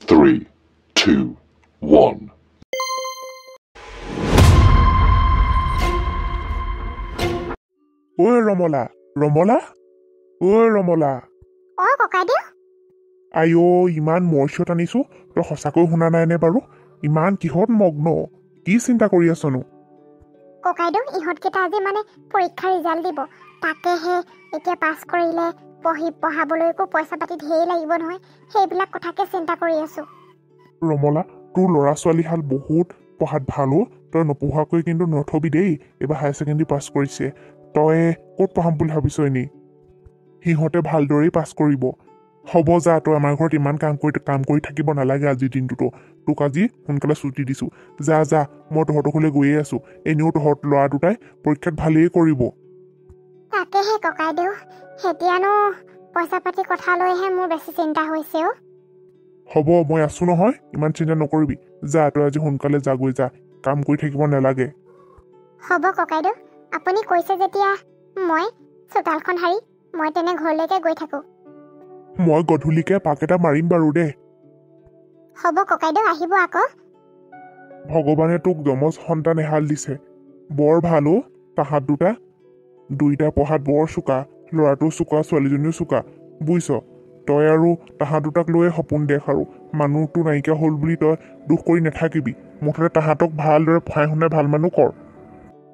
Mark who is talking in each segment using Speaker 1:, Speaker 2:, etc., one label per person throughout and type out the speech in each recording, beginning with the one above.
Speaker 1: 3, 2, 1.
Speaker 2: ঐ ৰমলা ৰমলা ঐ ৰমলা
Speaker 3: ককাইদেউ
Speaker 2: আইঅ ইমান মৰ্চিয়ত আনিছো তই সঁচাকৈ শুনা নাইনে বাৰু ইমান কিহত মগ্ন কি চিন্তা কৰি আছনো
Speaker 3: ককাইদেউ ইহঁতকেইটা আজি মানে পৰীক্ষাৰ ৰিজাল্ট দিব তাকেহে এতিয়া পাছ কৰিলে পঢ়াবলৈকো পইচা পাতি ঢেৰ লাগিব নহয় সেইবিলাক কথাকে চিন্তা কৰি আছো
Speaker 2: ৰমলা তোৰ ল'ৰা ছোৱালীহাল বহুত পঢ়াত ভাল অ' তই নপঢ়োৱাকৈ কিন্তু নথবি দেই এইবাৰ হায়াৰ ছেকেণ্ডেৰী পাছ কৰিছে তই ক'ত পঢ়াম বুলি ভাবিছ এনেই সিহঁতে ভালদৰেই পাছ কৰিব হ'ব যা তই আমাৰ ঘৰত ইমান কাম কৰি থাকিব নালাগে আজিৰ দিনটোতো তোক আজি সোনকালে ছুটি দিছোঁ যা যা মই তহঁতৰ ঘৰলৈ গৈয়ে আছোঁ এনেও তহঁত ল'ৰা দুটাই পৰীক্ষাত ভালেই কৰিব
Speaker 3: তাকেহে ককাইদেউ এতিয়ানো পইচা পাতি কথা লৈহে মোৰ বেছি চিন্তা হৈছে অ'
Speaker 2: হ'ব মই আছোঁ নহয় ইমান চিন্তা নকৰিবি যা তই আজি সোনকালে যাগৈ যা কাম কৰি থাকিব নালাগে
Speaker 3: হ'ব ককাইদেউ আপুনি কৈছে যেতিয়া মই চোতালখন সাৰি মই তেনে ঘৰলৈকে গৈ থাকোঁ
Speaker 2: মই গধূলিকৈ পাক এটা মাৰিম বাৰু দেই
Speaker 3: হ'ব ককাইদেউ আহিব আকৌ
Speaker 2: ভগৱানে তোক যমজ সন্তান এহাল দিছে বৰ ভাল অ' তাহাঁত দুইটা পঢ়াত বৰ চোকা ল'ৰাটো চোকা ছোৱালীজনীও চোকা বুজিছ তই আৰু তাহাঁত দুটাক লৈয়ে সপোন দেখ আৰু মানুহটো নাইকিয়া হ'ল বুলি তই দুখ কৰি নাথাকিবি মুঠতে তাহাঁতক ভালদৰে পঢ়াই শুনাই ভাল মানুহ কৰ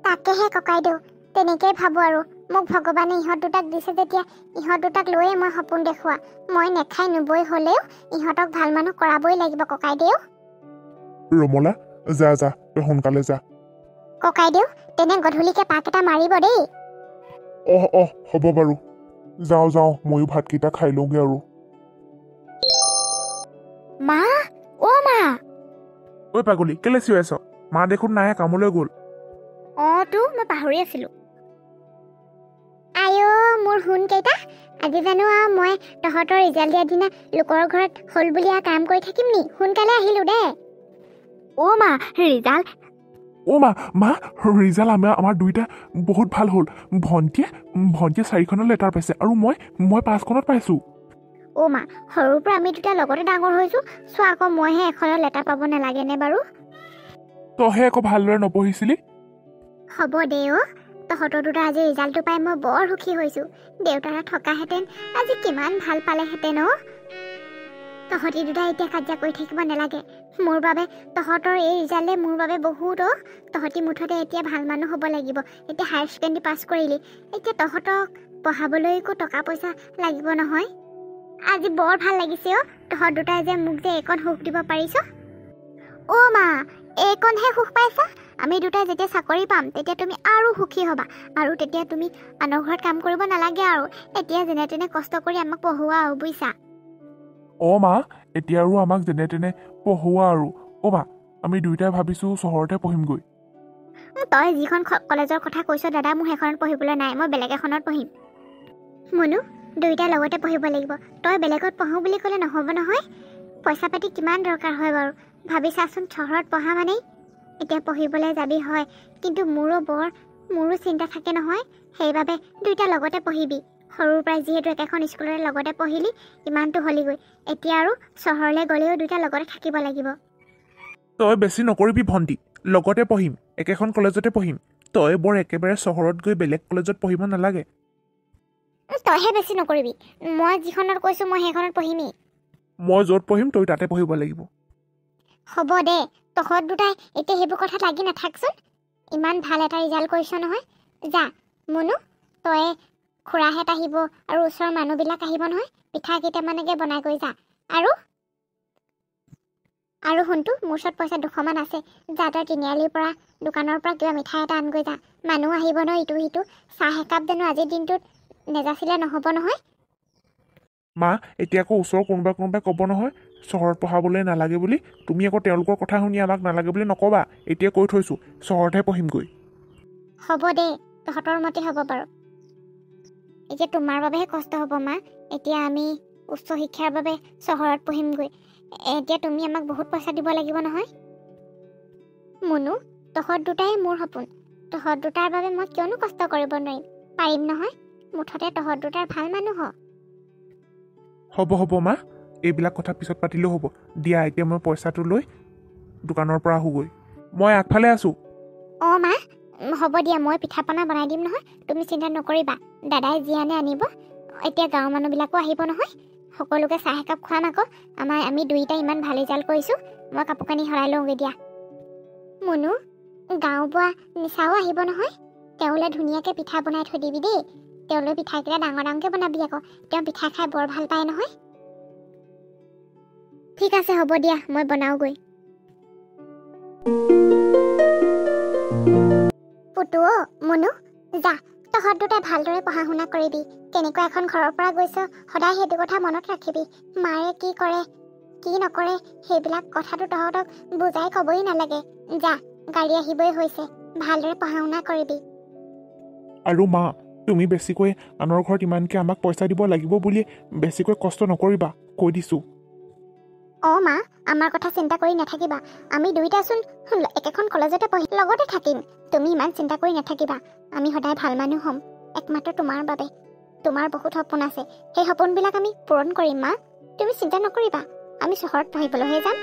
Speaker 3: তাকেহে ককাইদেউ তেনেকেই ভাবোঁ আৰু মোক ভগৱানে ইহঁত দুটাক দিছে যেতিয়া ইহঁত দুটাক লৈয়ে মই সপোন দেখুওৱা মই নেখাই নবৈ হ'লেও ইহঁতক ভাল মানুহ কৰাবই লাগিব ককাইদেউ
Speaker 2: ৰমলা যা যা তই সোনকালে যা
Speaker 3: ককাইদেউ তেনে গধূলিকে পাক এটা মাৰিব দেই
Speaker 2: হ'ব বাৰু যাওঁ ময়ো ভাতকেইটা খাই লওঁগে আৰু
Speaker 3: মা অ' মা
Speaker 2: ঐ পাগলী কেলে চিঞৰি আছ মা দেখোন নাই কামলৈ গ'ল
Speaker 3: অঁ তো মই পাহৰি আছিলোঁ আইঅ মোৰ সোণ কেইটা আজি জানো মই তহঁতৰ ৰিজাল্ট দিয়াৰ দিনা লোকৰ ঘৰত হ'ল বুলি কাম কৰি থাকিম নি সোনকালে আহিলোঁ দে অ' মা ৰিজাল্ট
Speaker 2: মা ৰিজাল্ট আমাৰ দুইটা বহুত ভাল হ'ল ভণ্টিয়ে 4খনত লেটাৰ পাইছে আৰু মই 5খনত পাইছোঁ
Speaker 3: অ' মা সৰুৰ পৰা আমি দুটা লগতে ডাঙৰ হৈছোঁ চোৱা আকৌ মইহে এখনত লেটাৰ পাব নালাগেনে বাৰু
Speaker 2: তইহে আকৌ ভালদৰে নপঢ়িছিলি
Speaker 3: হ'ব দে অ' তহঁতৰ দুটা আজি ৰিজাল্টটো পাই মই বৰ সুখী হৈছোঁ দেউতাৰা থকাহেঁতেন আজি কিমান ভাল পালেহেঁতেন অ' তহঁতি দুটা এতিয়া কাজিয়া কৰি থাকিব নালাগে মোৰ বাবে তহঁতৰ এই ৰিজাল্টে মোৰ বাবে বহুত অ' তহঁতি মুঠতে এতিয়া ভাল মানুহ হ'ব লাগিব এতিয়া হায়াৰ ছেকেণ্ডেৰী পাছ কৰিলি এতিয়া তহঁতক পঢ়াবলৈকো টকা পইচা লাগিব নহয় আজি বৰ ভাল লাগিছে অ' তহঁত দুটাই যে মোক যে এইকণ সুখ দিব পাৰিছ অ' মা এইকণহে সুখ পাইছা আমি দুটাই যেতিয়া চাকৰি পাম তেতিয়া তুমি আৰু সুখী হ'বা আৰু তেতিয়া তুমি আনৰ ঘৰত কাম কৰিব নালাগে আৰু এতিয়া যেনে তেনে কষ্ট কৰি আমাক পঢ়োৱা আৰু বুজিছা
Speaker 2: মা এতিয়া আৰু আমাক যেনে তেনে পঢ়োৱা আৰু মা আমি দুইটাই ভাবিছোঁ চহৰতে পঢ়িমগৈ
Speaker 3: তই যিখন কলেজৰ কথা কৈছ দাদা মোৰ সেইখনত পঢ়িবলৈ নাই মই বেলেগ এখনত পঢ়িম মুনু দুইটাই লগতে পঢ়িব লাগিব তই বেলেগত পঢ়োঁ বুলি ক'লে নহ'ব নহয় পইচা পাতি কিমান দৰকাৰ হয় বাৰু ভাবি চাচোন চহৰত পঢ়া মানেই এতিয়া পঢ়িবলৈ যাবি হয় কিন্তু মোৰো চিন্তা থাকে নহয় সেইবাবে দুইটা লগতে পঢ়িবি সৰুৰ পৰাই যিহেতু একেখন স্কুলতে লগতে পঢ়িলি ইমানটো হ'লিগৈ এতিয়া আৰু চহৰলৈ গ'লেও দুইটা লগতে থাকিব লাগিব
Speaker 2: তই বেছি নকৰিবি ভণ্টি লগতে পঢ়িম একেখন কলেজতে পঢ়িম তই বৰ একেবাৰে চহৰত গৈ বেলেগ কলেজত পঢ়িব নালাগে
Speaker 3: তইহে বেছি নকৰিবি মই যিখনত কৈছোঁ মই সেইখনত পঢ়িমেই
Speaker 2: মই য'ত পঢ়িম তই তাতে পঢ়িব লাগিব
Speaker 3: হ'ব দে তহঁত দুটাই এতিয়া সেইবোৰ কথাত লাগি নাথাকচোন ইমান ভাল এটা ৰিজাল্ট কৰিছ নহয় যা মুনু তই খুৰাহঁত আহিব আৰু ওচৰৰ মানুহবিলাক আহিব নহয় পিঠা কেইটামানকে বনাই কৰি যা আৰু শুনটো মোৰ ওচৰত পইচা 200 মান আছে যা তই তিনিআলিৰ পৰা দোকানৰ পৰা কিবা মিঠাই এটা আনগৈ যা মানুহ আহিব ন ইটো সিটো চাহ একাপ জানো আজিৰ দিনটোত নেযাচিলে নহ'ব নহয়
Speaker 2: মা এতিয়া আকৌ ওচৰৰ কোনোবাই ক'ব নহয় চহৰত পঢ়াবলৈ নালাগে বুলি তুমি আকৌ তেওঁলোকৰ কথা শুনি আমাক নালাগে বুলি নক'বা এতিয়া কৈ থৈছোঁ চহৰতহে পঢ়িমগৈ
Speaker 3: হ'ব দে তহঁতৰ মতে হ'ব বাৰু এতিয়া তোমাৰ বাবেহে কষ্ট হ'ব মা এতিয়া আমি উচ্চ শিক্ষাৰ বাবে চহৰত পঢ়িমগৈ এতিয়া তুমি আমাক বহুত পইচা দিব লাগিব নহয় মুনু তহঁত দুটাই মোৰ সপোন তহঁত দুটাৰ বাবে মই কিয়নো কষ্ট কৰিব নোৱাৰিম পাৰিম নহয় মুঠতে তহঁত দুটাৰ ভাল মানুহ
Speaker 2: হ'ব মা এইবিলাক কথা পিছত পাতিলেও হ'ব। দিয়া এতিয়া মই পইচাটো লৈ দোকানৰ পৰা আহোগৈ। মই আগফালে আছোঁ।
Speaker 3: অঁ মা, হ'ব দিয়া, মই পিঠা পনা বনাই দিম নহয়, তুমি চিন্তা নকৰিবা। দাদাই যি আনে আনিব। এতিয়া গাঁৱৰ মানুহবিলাকো আহিব নহয়, সকলোকে চাহ একাপ খুৱাম আকৌ। আমি দুইটাই ইমান ভাল ৰিজাল্ট কৰিছোঁ। মই কাপোৰ কানি সলাই লওঁগৈ দিয়া। মুনু, গাঁও বোৱা নিচাও আহিব নহয়, তেওঁলৈ ধুনীয়াকৈ পিঠা বনাই থৈ দিবি দেই। তেওঁলৈ পিঠাকেইটা ডাঙৰ ডাঙৰকৈ বনাবি আকৌ, তেওঁ পিঠা খাই বৰ ভাল পায় নহয়। ঠিক আছে, হ'ব দিয়া, মই বনাওঁগৈ। পুতু, মুনু, যা, তহঁত দুটাই ভালদৰে পঢ়া শুনা কৰিবি। কেনেকুৱা এখন ঘৰৰ পৰা গৈছ, সদায় সেইটো কথা মনত ৰাখিবি। মায়ে কি কৰে কি নকৰে সেইবিলাক কথাটো তহঁতক বুজাই ক'বই নালাগে। যা, গাড়ী আহিবই হৈছে, ভালদৰে পঢ়া শুনা কৰিবি।
Speaker 2: আৰু মা, তুমি বেছিকৈ আনৰ ঘৰত ইমানকৈ আমাক পইচা দিব লাগিব বুলি বেছিকৈ কষ্ট নকৰিবা, কৈ দিছোঁ।
Speaker 3: অঁ মা, আমাৰ কথা চিন্তা কৰি নাথাকিবা। আমি দুইটাচোন একেখন কলেজতে পঢ়ি লগতে থাকিম। তুমি ইমান চিন্তা কৰি নাথাকিবা। আমি সদায় ভাল মানুহ হ'ম, একমাত্ৰ তোমাৰ বাবে। তোমাৰ বহুত সপোন আছে, সেই সপোনবিলাক আমি পূৰণ কৰিম মা, তুমি চিন্তা নকৰিবা। আমি চহৰত পঢ়িবলৈহে যাম।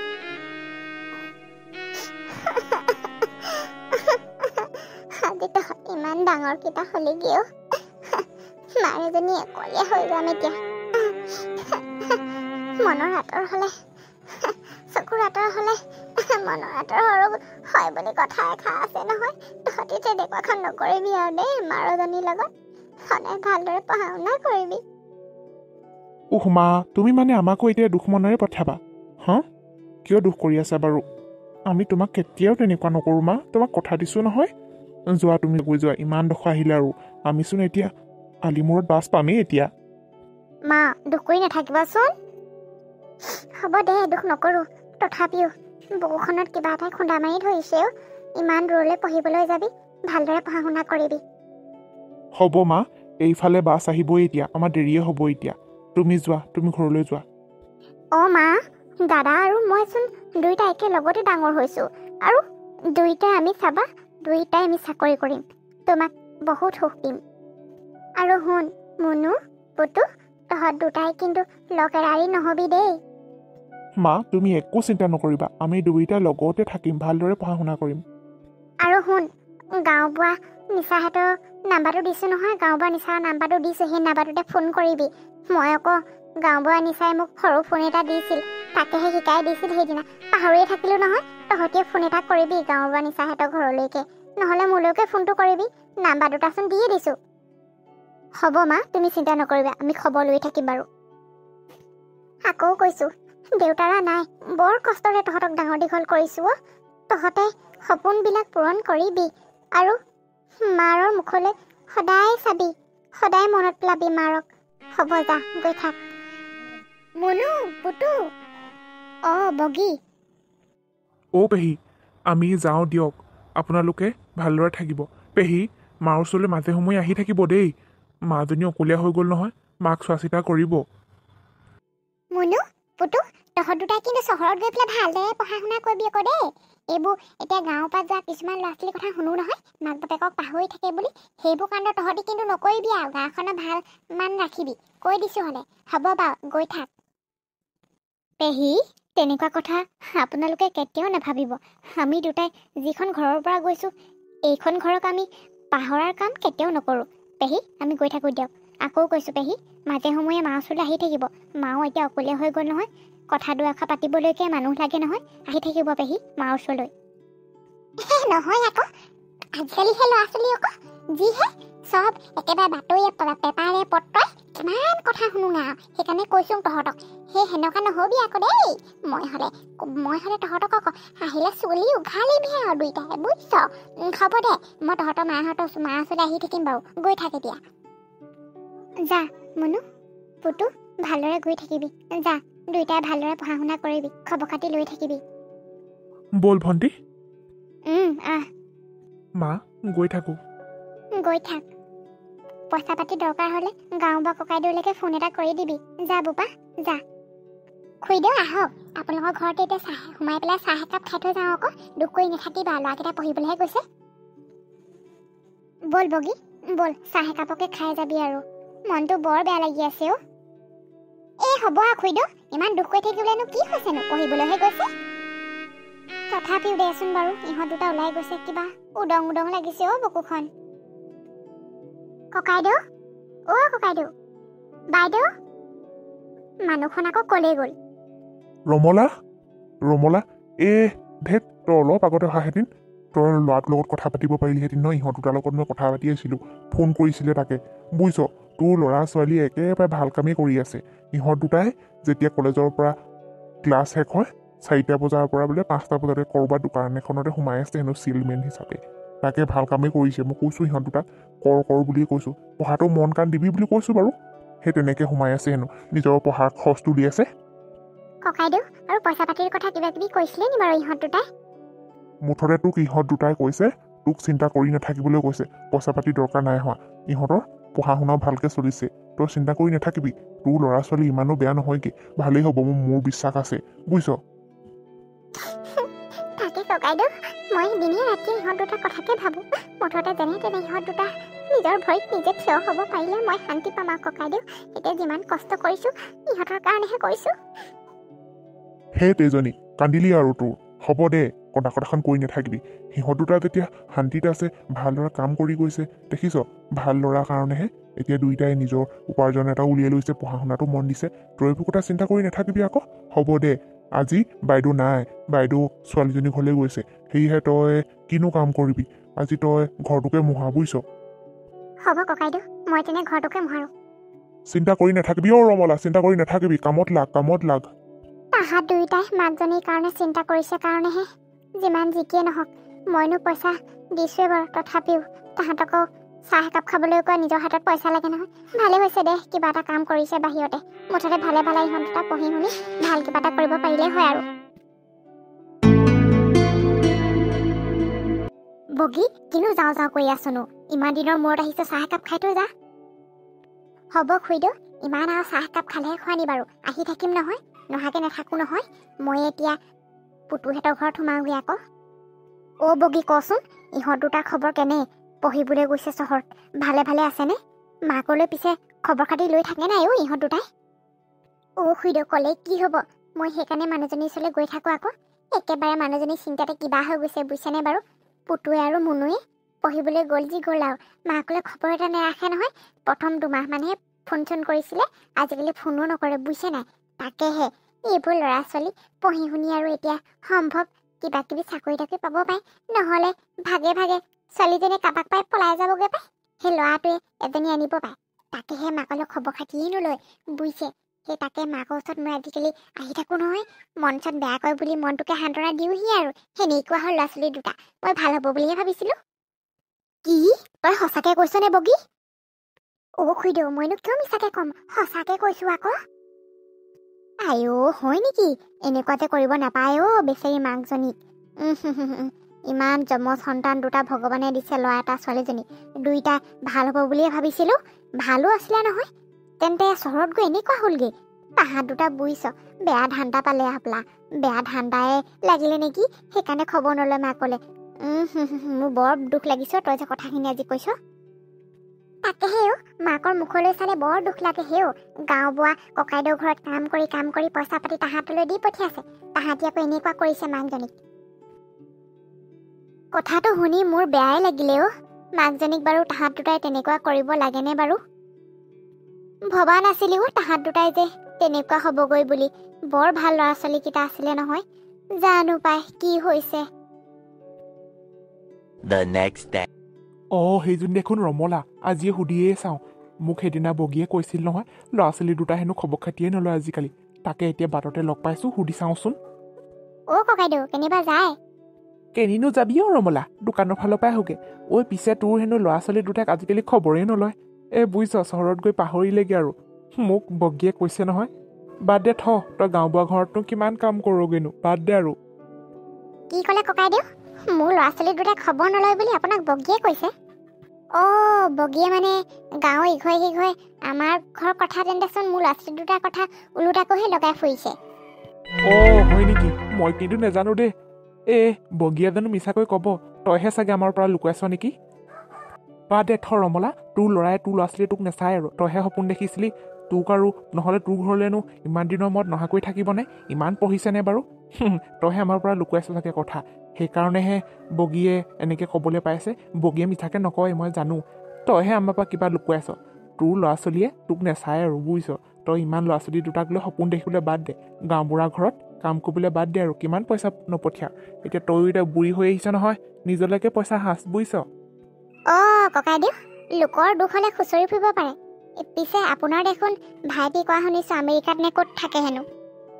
Speaker 3: আজি তহঁত ইমান ডাঙৰ কিতা হ'লিগেও, মাৰ এজনী অকলীয়া হৈ যাম এতিয়া। মনৰ আঁতৰ হ'লে, চকুৰ আঁতৰ হ'লে মনৰ আঁতৰ হয় বুলি কথা এষাৰ আছে নহয়। তহঁতি তেনেকুৱাখন নকৰিবি আৰু দেই। মাৰজনীৰ লগত সদায় ভালদৰে পঢ়া শুনা কৰিবি।
Speaker 2: মা, তুমি মানে আমাকো এতিয়া দুখ মনেৰে পঠাবা? কিয় দুখ কৰি আছা বাৰু? আমি তোমাক কেতিয়াও তেনেকুৱা নকৰোঁ মা, তোমাক কথা দিছোঁ নহয়। যোৱা, তুমি গৈ যোৱা, ইমান ডোখৰ আহিলে আৰু। আমিচোন এতিয়া আলিমূৰত বাছ পামেই এতিয়া।
Speaker 3: মা, দুখ কৰি নাথাকিবাচোন। হ'ব দে, দুখ নকৰোঁ। তথাপিও বুকুখনত কিবা এটাই খুন্দা মাৰি ধৰিছেও। ইমান দূৰলৈ পঢ়িবলৈ যাবি, ভালদৰে পঢ়া শুনা কৰিবি।
Speaker 2: হ'ব মা, এইফালে বাছ আহিবই এতিয়া, আমাৰ দেৰিয়ে হ'ব এতিয়া। তুমি যোৱা, তুমি ঘৰলৈ যোৱা।
Speaker 3: অঁ মা, দাদা আৰু মইচোন দুইটাই একেলগতে ডাঙৰ হৈছোঁ, আৰু দুইটাই আমি চাকৰি কৰিম। তোমাক বহুত সুখ দিম। আৰু শুন মুনু, পুতু, তহঁত দুটাই কিন্তু লগ এৰাৰি নহবি দেই।
Speaker 2: মা, তুমি একো চিন্তা নকৰিবা, আমি দুইটাই লগতে থাকিম, ভালদৰে পঢ়া শুনা কৰিম।
Speaker 3: আৰু শুন, গাঁও বুঢ়া নিচাহঁতৰ নাম্বাৰটো দিছোঁ নহয়, গাঁও বুঢ়া নিচাৰ নাম্বাৰটো দিছোঁ, সেই নাম্বাৰটোতে ফোন কৰিবি। মই আকৌ গাঁও বুঢ়া নিচাই মোক সৰু ফোন এটা দিছিল, তাকেহে শিকাই দিছিল সেইদিনা, পাহৰিয়ে থাকিলোঁ নহয়। তহঁতিয়ে ফোন এটা কৰিবি গাঁও বুঢ়া নিচাহঁতৰ ঘৰলৈকে, নহ'লে মোলৈকে ফোনটো কৰিবি। নাম্বাৰ দুটাচোন দিয়ে দিছোঁ। হ'ব মা, তুমি চিন্তা নকৰিবা, আমি খবৰ লৈ থাকিম বাৰু। আকৌ কৈছোঁ, দেউতাৰা নাই, বৰ কষ্টৰে তহঁতক ডাঙৰ দীঘল কৰিছোঁ। তহঁতে সপোনবিলাক পূৰণ কৰিবি, আৰু মাৰৰ মুখলৈ সদায় চাবি, সদায় মনত পেলাবি মাৰক। হ'ব, যা, গৈ থাক। মুনু, পুতু, বগী।
Speaker 2: পেহী, আমি যাওঁ দিয়ক, আপোনালোকে ভালদৰে থাকিব। পেহী, মাৰ ওচৰলৈ মাজে সময়ে আহি থাকিব দেই। মাজনী অকলীয়া হৈ গ'ল নহয়, মাক চোৱা চিতা কৰিব।
Speaker 3: মুনু, পুতু, তহঁত দুটাই কিন্তু চহৰত গৈ পেলাই ভালদৰে পঢ়া শুনা কৰিবি আকৌ দেই। এইবোৰ এতিয়া গাঁৱৰ পৰা যোৱা কিছুমান ল'ৰা ছোৱালীৰ কথা শুনো নহয়, মাক বাপেকক পাহৰি থাকে বুলি। সেইবোৰ কাণ্ড তহঁতি কিন্তু নকৰিবি আৰু, গাঁওখনৰ ভাল মান ৰাখিবি, কৈ দিছোঁ হ'লে। হ'ব বাৰু, গৈ থাক। পেহী, তেনেকুৱা কথা আপোনালোকে কেতিয়াও নাভাবিব। আমি দুটাই যিখন ঘৰৰ পৰা গৈছোঁ, এইখন ঘৰক আমি পাহৰাৰ কাম কেতিয়াও নকৰোঁ। পেহী, আমি গৈ থাকোঁ দিয়ক। আকৌ কৈছোঁ পেহী, মাজে সময়ে মাৰ ওচৰলৈ আহি থাকিব। মাও এতিয়া অকলীয়া হৈ গ'ল নহয়, কথা দুআষাৰ পাতিবলৈকে মানুহ লাগে নহয়। আহি থাকিব পেহী মাৰ ওচৰলৈ। নহয় আকৌ, আজিকালিহে ল'ৰা ছোৱালী আকৌ যিহে চব একেবাৰে বাতৰিয়ে পেপাৰে পত্ৰই কিমান কথা শুনো আৰু, সেইকাৰণে কৈছোঁ তহঁতক, সেই সেনেকুৱা নহ'বি আকৌ দেই। মই হ'লে তহঁতক আকৌ আহিলে চুলি উঘালিমহে আৰু দুইটাই, বুজিছ? হ'ব দে, মই তহঁতৰ মাৰ ওচৰলৈ আহি থাকিম বাৰু। গৈ থাক এতিয়া। যা মুনু, পুতু, ভালদৰে গৈ থাকিবি। যা, দুইটাই ভালদৰে পঢ়া শুনা কৰিবি, খবৰ খাতি লৈ থাকিবি।
Speaker 2: ব'ল ভণ্টি।
Speaker 3: আহ।
Speaker 2: মা, গৈ থাকোঁ।
Speaker 3: গৈ থাক। পইচা পাতি দৰকাৰ হ'লে গাঁও বা ককাইদেউলৈকে ফোন এটা কৰি দিবি। যা বোপা, যা। খুৰীদেউ আহক, আপোনালোকৰ ঘৰতে এতিয়া সোমাই পেলাই চাহ একাপ খাই থৈ যাওঁ আকৌ। দুখ কৰি নাথাকিবা, ল'ৰাকেইটা পঢ়িবলৈহে গৈছে। ব'ল বগী, ব'ল, চাহ একাপকে খাই যাবি আৰু। মনটো বৰ বেয়া লাগি আছে। হ'ব খুৰীদেউ, ইমান দুখ কৰি থাকিবলৈনো কি হৈছেনো পঢ়িবলৈহে গৈছে তথাপিও দেচোন বাৰু ইহঁত দুটা ওলাই গৈছে কিবা উদং উদং লাগিছে বুকুখন ককাইদেউ ককাইদেউ বাইদেউ মানুহখন আকৌ কলে গ'ল
Speaker 2: ৰমলা ধেত তই অলপ আগতে অহাহেঁতেন তই ল'ৰাটোৰ লগত কথা পাতিব পাৰিলিহেঁতেন ন ইহঁত দুটাৰ লগত মই কথা পাতি আছিলোঁ ফোন কৰিছিলে তাকে বুজিছ তোৰ ল'ৰা ছোৱালীয়ে একেবাৰে ভাল কামেই কৰি আছে ইহঁত দুটাই যেতিয়া কলেজৰ পৰা ক্লাছ শেষ হয় 4টা বজাৰ পৰা বোলে 5টা বজাতে ক'ৰবাত দোকান এখনতে সোমাই আছে হেনো চিলমেন হিচাপে তাকে ভাল কামেই কৰিছে মই কৈছোঁ ইহঁত দুটাক কৰ বুলিয়ে কৈছোঁ পঢ়াটো মন কাণ দিবি বুলি কৈছোঁ বাৰু সেই তেনেকৈ সোমাই আছে হেনো নিজৰ পঢ়াৰ খৰচটো দি আছে
Speaker 3: ককাইদেউ আৰু পইচা পাতিৰ কথা কিবা কিবি কৈছিলে নি বাৰু ইহঁত দুটাই
Speaker 2: মুঠতে তোক ইহঁত দুটাই কৈছে তোক চিন্তা কৰি নাথাকিবলৈ কৈছে পইচা পাতি দৰকাৰ নাই হোৱা ইহঁতৰ পঢ়া শুনাও ভালকৈ চলিছে তই চিন্তা কৰি নাথাকিবি তোৰ ল'ৰা ছোৱালী ইমানো বেয়া নহয়গৈ ভালেই হ'ব মোৰ বিশ্বাস আছে বুজিছ
Speaker 3: তাকে ককাইদেউ মই দিনে ৰাতিয়ে ইহঁত দুটাৰ কথাকে ভাবোঁ মুঠতে যেনে তেনে ইহঁত দুটা নিজৰ ভৰিত নিজে থিয় হ'ব পাৰিলে মই শান্তি পাম আৰু ককাইদেউ এতিয়া যিমান কষ্ট কৰিছোঁ ইহঁতৰ কাৰণেহে কৰিছোঁ
Speaker 2: হে তেজনী কান্দিলি আৰু তোৰ হ'ব দে কথাখন কৈ নাথাকিবি সিহঁত দুটা যেতিয়া শান্তিত আছে ভালদৰে কাম কৰি গৈছে দেখিছ ভাল ল'ৰাৰ কাৰণেহে এতিয়া দুইটাই নিজৰ উপাৰ্জন এটা উলিয়াই লৈছে পঢ়া শুনাটো মন দিছে তই এইবোৰ কথা চিন্তা কৰি নাথাকিবি আকৌ হ'ব দে আজি বাইদেউ নাই বাইদেউ ছোৱালীজনী ঘৰলৈ গৈছে সেয়েহে তই কিনো কাম কৰিবি আজি তই ঘৰটোকে মোহা বুজিছ
Speaker 3: হ'ব ককাইদেউ মই তেনে ঘৰটোকে মোহাৰোঁ
Speaker 2: চিন্তা কৰি নাথাকিবি ৰমলা চিন্তা কৰি নাথাকিবি কামত লাগ
Speaker 3: তাহাঁত দুয়োটাই মাকজনীৰ কাৰণে চিন্তা কৰিছে কাৰণেহে যিমান যিকিয়ে নহওক মইনো পইচা দিছোৱে বাৰু তথাপিও তাহাঁতকো চাহ একাপ খাবলৈ কোৱা নিজৰ হাতত পইচা লাগে নহয় ভালে হৈছে দে কিবা এটা কাম কৰিছে বাহিৰতে মুঠতে ভালে ইহঁত দুটা পঢ়ি শুনি ভাল কিবা এটা কৰিব পাৰিলেই হয় আৰু বগী কিনো যাওঁ কৰি আছনো ইমান দিনৰ মূৰত আহিছে চাহ একাপ খাই থৈ যা হ'ব খুইদেউ ইমান আৰু চাহ একাপ খালেহে খোৱা নি বাৰু আহি থাকিম নহয় নহাকে নাথাকো নহয় মই এতিয়া পুতুহঁতৰ ঘৰত সোমাওঁগৈ আকৌ বগী কচোন ইহঁত দুটাৰ খবৰ কেনে পঢ়িবলৈ গৈছে চহৰত ভালে আছেনে মাকলৈ পিছে খবৰ খাতি লৈ থাকে নাই ইহঁত দুটাই খুইদেউ ক'লে কি হ'ব মই সেইকাৰণে মানুহজনীৰ ওচৰলৈ গৈ থাকোঁ আকৌ একেবাৰে মানুহজনীৰ চিন্তাতে কিবা হৈ গৈছে বুজিছেনে বাৰু পুতুৱে আৰু মুনুৱে পঢ়িবলৈ গ'ল আৰু মাকলৈ খবৰ এটা নাৰাখে নহয় প্ৰথম 2 মাহ মানহে ফোন চোন কৰিছিলে আজিকালি ফোনো নকৰে বুজিছে নাই তাকেহে এইবোৰ ল'ৰা ছোৱালী পঢ়ি শুনি আৰু এতিয়া সম্ভৱ কিবা কিবি চাকৰি তাকৰি পাব পাৰে নহ'লে ভাগে ছোৱালীজনীয়ে কাবাক পাই পলাই যাবগৈ পায় সেই ল'ৰাটোৱে এজনী আনিব পাৰে তাকেহে মাকলৈ খবৰ খাতিয়ে নলয় বুজিছে সেই তাকে মাকৰ ওচৰত মই আজিকালি আহি থাকোঁ নহয় মন চন বেয়া কৰে বুলি মনটোকে সান্তনা দিওঁহি আৰু সেনেকুৱা হ'ল ল'ৰা ছোৱালী দুটা মই ভাল হ'ব বুলিহে ভাবিছিলোঁ কি তই সঁচাকৈ কৈছনে বগী খুইদেউ মইনো কিয় মিছাকৈ ক'ম সঁচাকৈ কৈছোঁ আকৌ হয় নেকি এনেকুৱা যে কৰিব নাপায় বেচেৰী মাকজনীক ইমান যমজ সন্তান দুটা ভগৱানে দিছে ল'ৰা এটা ছোৱালীজনী দুইটা ভাল হ'ব বুলিয়ে ভাবিছিলোঁ ভালো আছিলে নহয় তেন্তে চহৰত গৈ এনেকুৱা হ'লগৈ তাহাঁত দুটা বুজিছ বেয়া ধান্দা পালে আপলা বেয়া ধান্দাই লাগিলে নেকি সেইকাৰণে খবৰ নলয় মাকলে মোৰ বৰ দুখ লাগিছ তই যে কথাখিনি আজি কৈছ তাকেহে মাকৰ মুখলৈ চালে বৰ দুখ লাগে গাঁও বোৱা ককাইদেউ ঘৰত কাম কৰি পইচা পাতি তাহাঁতলৈ দি পঠিয়াইছে তাহাঁতি আকৌ এনেকুৱা কৰিছে মাকজনীক কথাটো শুনি মোৰ বেয়াই লাগিলে মাকজনীক বাৰু তাহাঁত দুটাই তেনেকুৱা কৰিব লাগেনে বাৰু ভবা নাছিলো তাহাঁত দুটাই যে তেনেকুৱা হ'বগৈ বুলি বৰ ভাল ল'ৰা ছোৱালীকেইটা আছিলে নহয় জানো পাই কি হৈছে
Speaker 4: The next day.
Speaker 5: সেইজনী দেখোন ৰমলা আজিয়ে সুধিয়ে চাওঁ মোক সেইদিনা বগীয়ে কৈছিল নহয় ল'ৰা ছোৱালী দুটা হেনো খবৰ খাতিয়ে নলয় আজিকালি তাকে এতিয়া বাটতে লগ পাইছোঁ সুধি চাওঁচোন
Speaker 3: ককাইদেউ কেনিবা যায়
Speaker 5: কেনিনো যাবি ৰমলা দোকানৰ ফালৰ পৰাই আহোগে পিছে তোৰ হেনো ল'ৰা ছোৱালী দুটাক আজিকালি খবৰেই নলয় বুজিছ চহৰত গৈ পাহৰিলেগে আৰু মোক বগীয়ে কৈছে নহয় বাদ দে তই গাঁও বুঢ়া ঘৰতনো কিমান কাম কৰগৈনো বাদ দে আৰু
Speaker 3: কি ক'লে ককাইদেউ মোৰ ল'ৰা ছোৱালী দুটাই খবৰ নলয় বুলি আপোনাক বগীয়ে কৈছে বগীয়ে মানে গাঁৱৰ ইঘৰে সিঘৰে আমাৰ ঘৰৰ কথা তেন্তেচোন মোৰ ল'ৰা ছোৱালী দুটাৰ কথা ওলোটাকৈহে লগাই ফুৰিছে
Speaker 5: হয় নেকি মই কিন্তু নাজানো দেই বগীয়ে জানো মিছাকৈ ক'ব তইহে চাগে আমাৰ পৰা লুকুৱাইছ নেকি বা দে ৰমলা তোৰ ল'ৰাই তোৰ ল'ৰা ছোৱালী তোক নাচায় আৰু তইহে সপোন দেখিছিলি তোক আৰু নহ'লে তোৰ ঘৰলৈনো ইমান দিনৰ মূৰত নহাকৈ থাকিবনে? ইমান পঢ়িছেনে বাৰু? তইহে আমাৰ পৰা লুকুৱাইছ চাগে কথা, সেইকাৰণেহে বগীয়ে এনেকৈ ক'বলৈ পাইছে। বগীয়ে মিঠাকৈ নকয়, মই জানো। তইহে আমাৰ পৰা কিবা লুকুৱাইছ। তোৰ ল'ৰা ছোৱালীয়ে তোক নেচায় আৰু বুজিছ। তই ইমান ল'ৰা ছোৱালী দুটাক লৈ সপোন দেখিবলৈ বাদ দে, গাঁওবুঢ়া ঘৰত কাম কৰিবলৈ বাদ দে আৰু কিমান পইচা নপঠিয়া। এতিয়া তয়ো এতিয়া বুঢ়ী হৈ আহিছ নহয়, নিজলৈকে পইচা সাঁচ, বুজিছ।
Speaker 3: ককাইদেউ, লোকৰ দুখ হ'লে খুচৰি ফুৰিব পাৰে। পিছে আপোনাৰ দেখোন ভাইটি কোৱা শুনিছোঁ আমেৰিকাত নে ক'ত থাকে হেনো,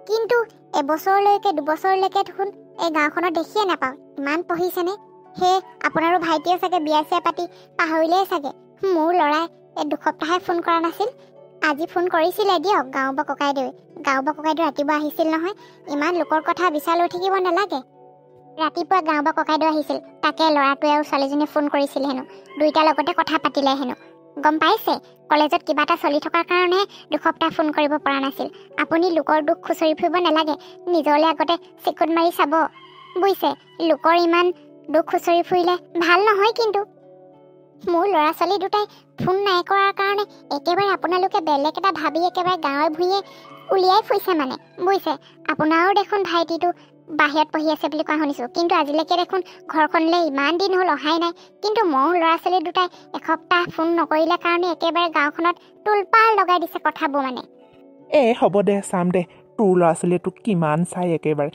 Speaker 3: কিন্তু এবছৰলৈকে 2 বছৰলৈকে দেখোন এই গাঁওখনত দেখিয়ে নাপাওঁ। ইমান পঢ়িছেনে? সেই আপোনাৰো ভাইটিয়ে চাগে বিয়া চিয়া পাতি পাহৰিলেই চাগে। মোৰ ল'ৰাই এই 2 সপ্তাহে ফোন কৰা নাছিল, আজি ফোন কৰিছিলে দিয়ক গাঁওবুঢ়া ককাইদেৱে। গাঁওবুঢ়া ককাইদেউ ৰাতিপুৱা আহিছিল নহয়। ইমান লোকৰ কথা বিচাৰ লৈ থাকিব নালাগে। ৰাতিপুৱা গাঁওবুঢ়া ককাইদেউ আহিছিল, তাকে ল'ৰাটোৱে আৰু ছোৱালীজনীয়ে ফোন কৰিছিল হেনো। দুইটাৰ লগতে কথা পাতিলে হেনো। গম পাইছে, কলেজত কিবা এটা চলি থকাৰ কাৰণে 2 সপ্তাহ ফোন কৰিব পৰা নাছিল। আপুনি লোকৰ দুখ খুচৰি ফুৰিব নালাগে, নিজলৈ আগতে চিকুট মাৰি চাব, বুজিছে। লোকৰ ইমান দুখ খুচৰি ফুৰিলে ভাল নহয়। কিন্তু মোৰ ল'ৰা ছোৱালী দুটাই ফোন নাই কৰাৰ কাৰণে একেবাৰে আপোনালোকে বেলেগ এটা ভাবি একেবাৰে গাঁৱে ভূঞে উলিয়াই ফুৰিছে মানে, বুজিছে। আপোনাৰো দেখোন ভাইটিটো বাহিৰত পঢ়ি আছে বুলি কোৱা শুনিছোঁ, কিন্তু আজিলৈকে দেখোন ঘৰখনলৈ ইমান দিন হ'ল অহাই নাই। কিন্তু মোৰ ল'ৰা ছোৱালী দুটাই এসপ্তাহ ফোন নকৰিলে কাৰণে একেবাৰে গাঁওখনত তোলপাৰ লগাই দিছে কথাবোৰ মানে।
Speaker 5: হ'ব দে, চাম দে তোৰ ল'ৰা ছোৱালীয়ে তোক কিমান চাই একেবাৰে।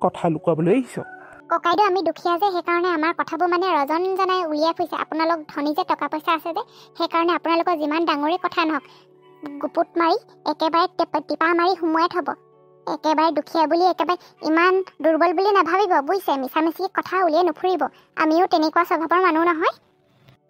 Speaker 5: কথা লুকুৱাবলৈ আহিছ।
Speaker 3: ককাইদেউ, আমি দুখীয়া যে, সেইকাৰণে আমাৰ কথাবোৰ মানে ৰজন জনাই উলিয়াই ফুৰিছে। আপোনালোক ধনী যে, টকা পইচা আছে যে, সেইকাৰণে আপোনালোকৰ যিমান ডাঙৰেই কথা নহওক গুপুত মাৰি একেবাৰে টিপা মাৰি সোমোৱাই থ'ব। একেবাৰে দুখীয়া বুলি একেবাৰে ইমান দুৰ্বল বুলি নাভাবিব, বুজিছে। মিছামিছি কথা উলিয়াই নুফুৰিব। আমিও তেনেকুৱা স্বভাৱৰ মানুহ নহয়।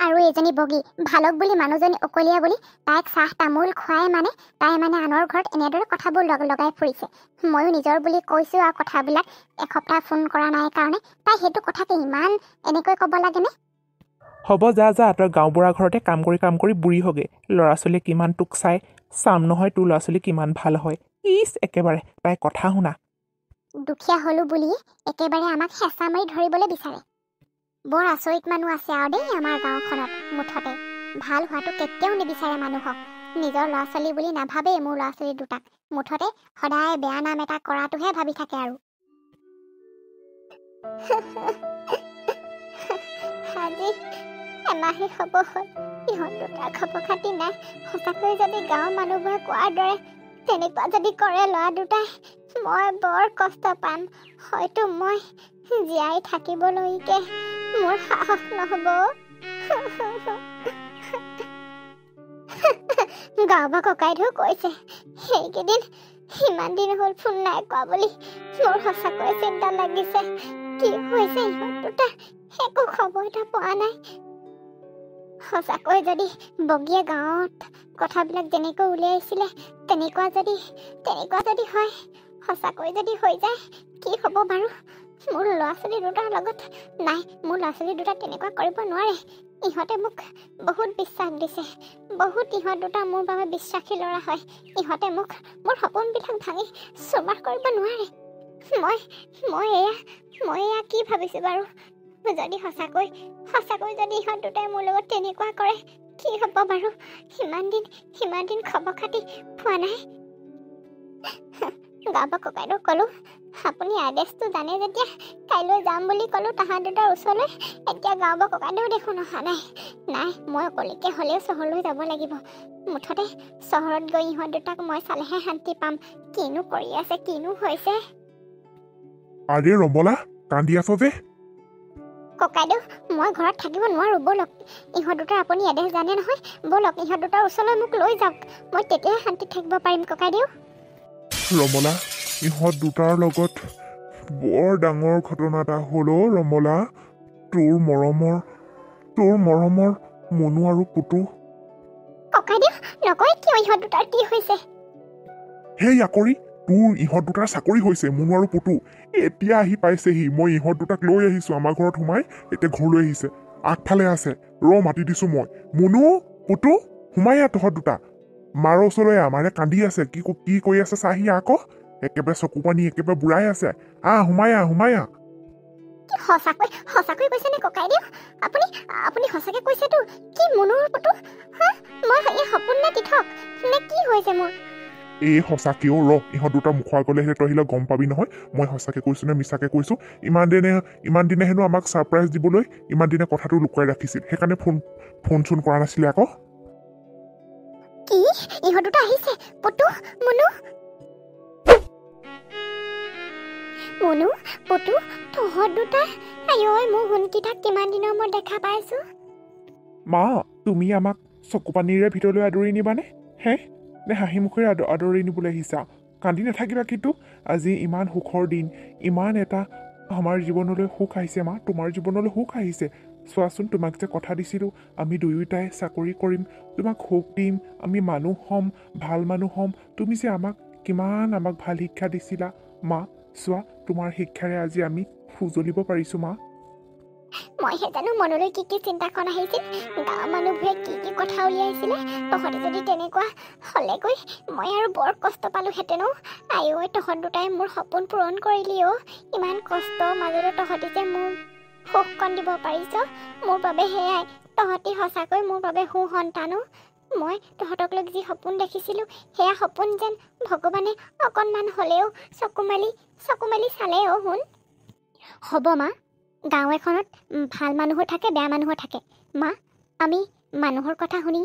Speaker 3: আৰু এইজনী বগী ভালক বুলি মানুহজনী অকলীয়া বুলি তাইক চাহ তামোল খুৱাই মানে তাই মানে আনৰ ঘৰত এনেদৰে কথাবোৰ লগাই ফুৰিছে। ময়ো নিজৰ বুলি কৈছোঁ আৰু কথাবিলাক এসপ্তাহ ফোন কৰা নাই কাৰণে তাই সেইটো কথাকে ইমান এনেকৈ ক'ব লাগেনে?
Speaker 5: হ'ব, যা তই গাঁওবুঢ়া ঘৰতে কাম কৰি বুঢ়ী হগে। ল'ৰা ছোৱালীয়ে কিমান তোক চাম নহয়, তোৰ ল'ৰা ছোৱালী কিমান ভাল হয়। একেবাৰে তাই কথা শুনা।
Speaker 3: দুখীয়া হ'লো বুলিয়ে একেবাৰে আমাক হেঁচা মাৰি ধৰিবলৈ বিচাৰে। বৰ আচৰিত মানুহ আছে আৰু দেই আমাৰ গাঁওখনত। মুঠতে ভাল হোৱাটো কেতিয়াও নিবিচাৰে মানুহক। নিজৰ ল'ৰা ছোৱালী বুলি নাভাবেই মোৰ ল'ৰা ছোৱালী দুটাক। মুঠতে সদায় বেয়া নাম এটা কৰাটোহে ভাবি থাকে আৰু। আজি এমাহে হ'ব হ'ল ইহঁত দুটাৰ খবৰ খাতি নাই। সঁচাকৈ যদি গাঁৱৰ মানুহবোৰে কোৱাৰ দৰে তেনেকুৱা যদি কৰে ল'ৰা দুটাই, মই বৰ কষ্ট পাম। হয়তো মই জীয়াই থাকিবলৈকে মোৰ সাহস নহ'ব। গাঁওবুঢ়া ককাইদেউ কৈছে সেইকেইদিন ইমান দিন হ'ল ফোন নাই কৰা বুলি। মোৰ সঁচাকৈ চিন্তা লাগিছে, কি হৈছে ইহঁত দুটা, একো খবৰ এটা পোৱা নাই। সঁচাকৈ যদি বগীয়ে গাঁৱত কথাবিলাক যেনেকৈ উলিয়াইছিলে তেনেকুৱা যদি হয়, সঁচাকৈ যদি হৈ যায়, কি হ'ব বাৰু? মোৰ ল'ৰা ছোৱালী দুটাৰ লগত নাই, মোৰ ল'ৰা ছোৱালী দুটা তেনেকুৱা কৰিব নোৱাৰে। ইহঁতে মোক বহুত বিশ্বাস দিছে, বহুত। ইহঁত দুটা মোৰ বাবে বিশ্বাসী ল'ৰা হয়। ইহঁতে মোক মোৰ সপোনবিলাক ভাঙি চুৰমাৰ কৰিব নোৱাৰে। মই এয়া কি ভাবিছোঁ বাৰু? যদি সঁচাকৈ যদি ইহঁত দুটাই মোৰ লগত তেনেকুৱা কৰে, কি হ'ব বাৰু? সিমান দিন খবৰ খাতি পোৱা নাই। গাঁওবুঢ়া ককাইদেউক ক'লোঁ, আপুনি আদেশটো জানে যেতিয়া কাইলৈ যাম বুলি ক'লোঁ তাহাঁত দুটাৰ ওচৰলৈ। এতিয়া গাঁওবুঢ়া ককাইদেউ দেখোন অহা নাই। মই অকলেকে হ'লেও চহৰলৈ যাব লাগিব। মুঠতে চহৰত গৈ ইহঁত দুটাক মই চালেহে শান্তি পাম। কিনো কৰি আছে, কিনো হৈছে।
Speaker 2: আৰে ৰমলা, কান্দি আছ যে?
Speaker 3: ককাইদেউ, মই ঘৰত থাকিব নোৱাৰোঁ, ব'লক। ইহঁত দুটাৰ আপুনি আদেশ জানে নহয়, ব'লক ইহঁত দুটাৰ ওচৰলৈ মোক লৈ যাওক। মই তেতিয়াহে শান্তিত থাকিব পাৰিম ককাইদেউ।
Speaker 2: ৰমলা, ইহঁত দুটাৰ লগত বৰ ডাঙৰ ঘটনা এটা হ'ল অ' ৰমলা। তোৰ মৰমৰ মনু আৰু পুতু।
Speaker 3: ককাইদেউ, নকয় কিয় ইহঁত দুটাৰ কি হৈছে?
Speaker 2: হেই আকৰি, তোৰ ইহঁত দুটাৰ চাকৰি হৈছে, মুনু আৰু পুতু। এতিয়া আহি পাইছেহি। মই ইহঁত দুটাক লৈ আহিছোঁ আমাৰ ঘৰত সোমাই। এতিয়া ঘৰলৈ আহিছে, আগফালে আছে। মাতি দিছোঁ মই। মুনু, পুতু, সোমাই আহ তহঁত দুটা। মাৰৰ ওচৰলৈ মাৰে কান্দি আছে। কি কৰি আছে চাহি আকৌ। একেবাৰে চকু পানী একেবাৰে বুঢ়াই আছে। সোমাই আহ।
Speaker 3: কি সঁচাকৈ কৈছে নে ককাইদেউ? আপুনি আপুনি সঁচাকৈ কৈছেতো? কি মুনুৰ পুতু? হা, মই এই সপোন নে তীৰ্থক নে কি হৈছে মোৰ?
Speaker 2: এই সঁচাকেও ইহঁত দুটা মুখৰ আগলৈ আহিলে তই আহিলে গম পাবি নহয় মই সঁচাকে কৈছো নে মিছাকে কৈছো। ইমান দিনে হেনো আমাক ছাৰপ্ৰাইজ দিবলৈ ইমান দিনে কথাটো লুকুৱাই ৰাখিছিল, সেইকাৰণে ফোন চোন কৰা নাছিলে আকৌ।
Speaker 3: কি ইহঁত দুটা আহিছে? পুতু, মুনু, পুতু, তহঁত দুটা? আইঐ, মোৰ সোণকেইটাক কিমান দিনৰ মই দেখা পাইছো।
Speaker 5: মা, তুমি আমাক চকু পানীৰে ভিতৰলৈ আদৰি নিবানে? হে, নে হাঁহি মুখেৰে আদৰি নিবলৈ আহিছা? কান্দি নাথাকিবা কিন্তু। আজি ইমান সুখৰ দিন, ইমান এটা আমাৰ জীৱনলৈ সুখ আহিছে মা, তোমাৰ জীৱনলৈ সুখ আহিছে। চোৱাচোন, তোমাক যে কথা দিছিলোঁ আমি দুয়োটাই চাকৰি কৰিম, তোমাক সুখ দিম, আমি মানুহ হ'ম, ভাল মানুহ হ'ম। তুমি যে কিমান আমাক ভাল শিক্ষা দিছিলা মা। চোৱা, তোমাৰ শিক্ষাৰে আজি আমি সুজলিব পাৰিছোঁ মা।
Speaker 3: মইহে জানো মনলৈ কি চিন্তাখন আহিছিল, গাঁৱৰ মানুহবোৰে কি কথা উলিয়াইছিলে। তহঁতে যদি তেনেকুৱা হ'লেগৈ মই আৰু বৰ কষ্ট পালোহেঁতেন। আইঐ, তহঁত দুটাই মোৰ সপোন পূৰণ কৰিলি অ'। ইমান কষ্টৰ মাজতে তহঁতি যে মোৰ সুখকণ দিব পাৰিছ, মোৰ বাবে সেয়াই। তহঁতি সঁচাকৈ মোৰ বাবে সুসন্তান। মই তহঁতক লৈ যি সপোন দেখিছিলোঁ, সেয়া সপোন যেন ভগৱানে অকণমান হ'লেও চকু মেলি চালে অ'। শুন, হ'ব মা, গাঁও এখনত ভাল মানুহো থাকে, বেয়া মানুহো থাকে। মা, আমি মানুহৰ কথা শুনি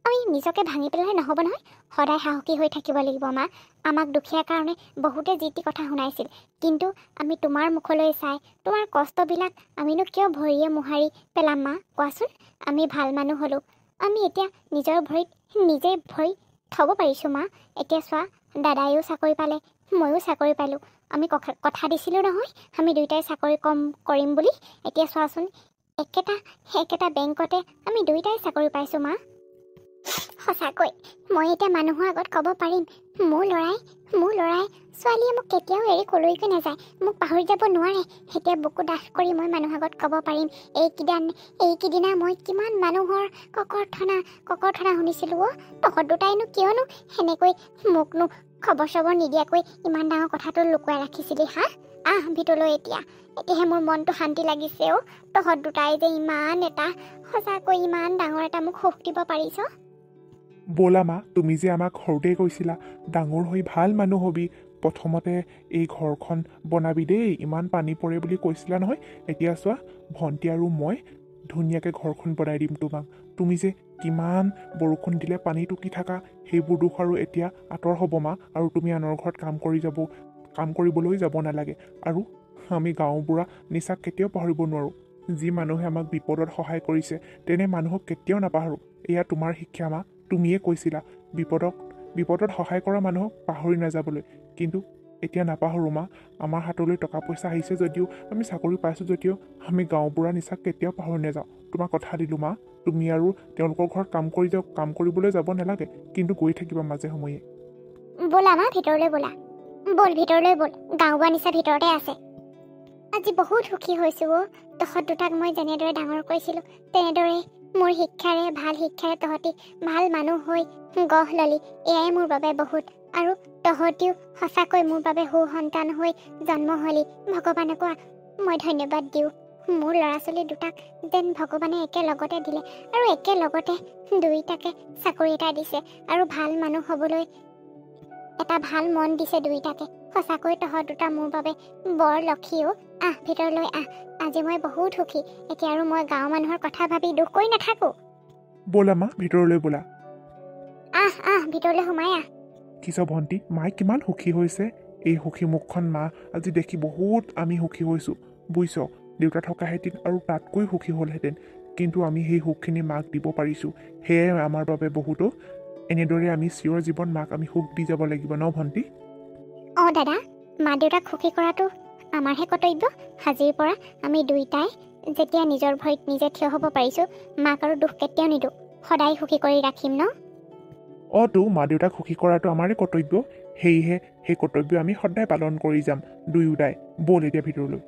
Speaker 3: আমি নিজকে ভাঙি পেলালে নহ'ব নহয়। সদায় সাহসী হৈ থাকিব লাগিব মা। আমাক দুখীয়াৰ কাৰণে বহুতে যি টি কথা শুনাইছিল, কিন্তু আমি তোমাৰ মুখলৈ চাই তোমাৰ কষ্টবিলাক আমিনো কিয় ভৰিয়ে মোহাৰি পেলাম মা? কোৱাচোন। আমি ভাল মানুহ হ'লোঁ, আমি এতিয়া নিজৰ ভৰিত নিজেই ভৰি থ'ব পাৰিছোঁ মা। এতিয়া চোৱা, দাদায়ো চাকৰি পালে, ময়ো চাকৰি পালোঁ। আমি কথা দিছিলোঁ নহয় আমি দুয়োটাই চাকৰি কৰিম বুলি। এতিয়া চোৱাচোন, একেটা বেংকতে আমি দুয়োটাই চাকৰি পাইছোঁ মা। সঁচাকৈ মই এতিয়া মানুহৰ আগত ক'ব পাৰিম, মোৰ ল'ৰাই ছোৱালীয়ে মোক কেতিয়াও এৰি কলৈকে নাযায়, মোক পাহৰি যাব নোৱাৰে। এতিয়া বুকু ডাঠ কৰি মই মানুহৰ আগত ক'ব পাৰিম, এইকেইদিনা মই কিমান মানুহৰ ককৰ্থনা শুনিছিলোঁ অ'। তহঁত দুটাইনো কিয়নো সেনেকৈ মোকনো খবৰ চবৰ নিদিয়াকৈ ইমান ডাঙৰ কথাটো লুকুৱাই ৰাখিছিলি হা? আহ ভিতৰলৈ এতিয়াহে মোৰ মনটো শান্তি লাগিছে অ'। তহঁত দুটাই যে সঁচাকৈ ইমান ডাঙৰ এটা মোক সুখ দিব পাৰিছ।
Speaker 5: ব'লা মা, তুমি যে আমাক সৰুতেই কৈছিলা ডাঙৰ হৈ ভাল মানুহ হবি, প্ৰথমতে এই ঘৰখন বনাবি দেই, ইমান পানী পৰে বুলি কৈছিলা নহয়। এতিয়া চোৱা, ভণ্টি আৰু মই ধুনীয়াকৈ ঘৰখন বনাই দিম তোমাক। তুমি যে কিমান বৰষুণ দিলে পানী টুকি থাকা, সেইবোৰ দুখ আৰু এতিয়া আঁতৰ হ'ব মা। আৰু তুমি আনৰ ঘৰত কাম কৰিবলৈ যাব নালাগে। আৰু আমি গাঁওবুঢ়া নিচাক কেতিয়াও পাহৰিব নোৱাৰোঁ। যি মানুহে আমাক বিপদত সহায় কৰিছে, তেনে মানুহক কেতিয়াও নাপাহৰোঁ। এয়া তোমাৰ শিক্ষা মা। তুমিয়ে কৈছিলা বিপদত সহায় কৰা মানুহক পাহৰি নাযাবলৈ, কিন্তু এতিয়া নাপাহৰোঁ মা। আমাৰ হাতলৈ টকা পইচা আহিছে যদিও, আমি চাকৰি পাইছোঁ যদিও, আমি গাঁওবুঢ়া নিচাক কেতিয়াও পাহৰি নাযাওঁ। তোমাক কথা দিলোঁ মা, তুমি আৰু তেওঁলোকৰ ঘৰত কাম কৰিবলৈ যাব নালাগে, কিন্তু গৈ থাকিবা মাজে সময়ে।
Speaker 3: ব'লা মা, ভিতৰলৈ ব'লা। ভিতৰলৈ ব'ল, গাঁওবুঢ়া নিচা ভিতৰতে আছে। আজি বহুত সুখী হৈছোঁ অ'। তহঁত দুটাক মই যেনেদৰে ডাঙৰ কৰিছিলোঁ, তেনেদৰে মোৰ ভাল শিক্ষাৰে তহঁতি ভাল মানুহ হৈ গঢ় ল'লি, এয়াই মোৰ বাবে বহুত। আৰু তহঁতিও সঁচাকৈ মোৰ বাবে সুসন্তান হৈ জন্ম হ'লি। ভগৱানকো মই ধন্যবাদ দিওঁ। মোৰ ল'ৰা ছোৱালী দুটাক যেন ভগৱানে একেলগতে দিলে, আৰু একেলগতে দুয়োটাকে চাকৰি এটা দিছে, আৰু ভাল মানুহ হ'বলৈ এটা ভাল মন দিছে দুয়োটাকে। সঁচাকৈ তহঁত দুটা মোৰ বাবে বৰ লক্ষীও। আহ ভিতৰলৈ আহ, আজি মই বহুত সুখী। এতিয়া আৰু মই গাঁৱৰ মানুহৰ কথা ভাবি দুখ কৰি নাথাকোঁ।
Speaker 5: ব'লা মা, ভিতৰলৈ ব'লা।
Speaker 3: আহ ভিতৰলৈ সোমাই আহ।
Speaker 5: কিছ ভণ্টি, মায়ে কিমান সুখী হৈছে। এই সুখী মুখখন মা আজি দেখি বহুত আমি সুখী হৈছোঁ বুজিছ। দেউতা থকাহেঁতেন আৰু তাতকৈ সুখী হ'লহেঁতেন, কিন্তু আমি সেই সুখখিনি মাক দিব পাৰিছোঁ, সেয়াই আমাৰ বাবে বহুতো। এনেদৰে আমি চিৰ জীৱন মাক আমি সুখ দি যাব লাগিব ন ভণ্টি?
Speaker 3: অঁ দাদা, মা দেউতাক সুখী কৰাটো আমাৰহে কৰ্তব্য। আজিৰ পৰা আমি দুয়োটাই যেতিয়া নিজৰ ভৰিত নিজে থিয় হ'ব পাৰিছোঁ, মাক আৰু দুখ কেতিয়াও নিদিওঁ, সদায় সুখী কৰি ৰাখিম ন?
Speaker 5: তো মা দেউতাক সুখী কৰাটো আমাৰে কৰ্তব্য, সেয়েহে সেই কৰ্তব্য আমি সদায় পালন কৰি যাম দুয়োটাই। ব'ল এতিয়া ভিতৰলৈ।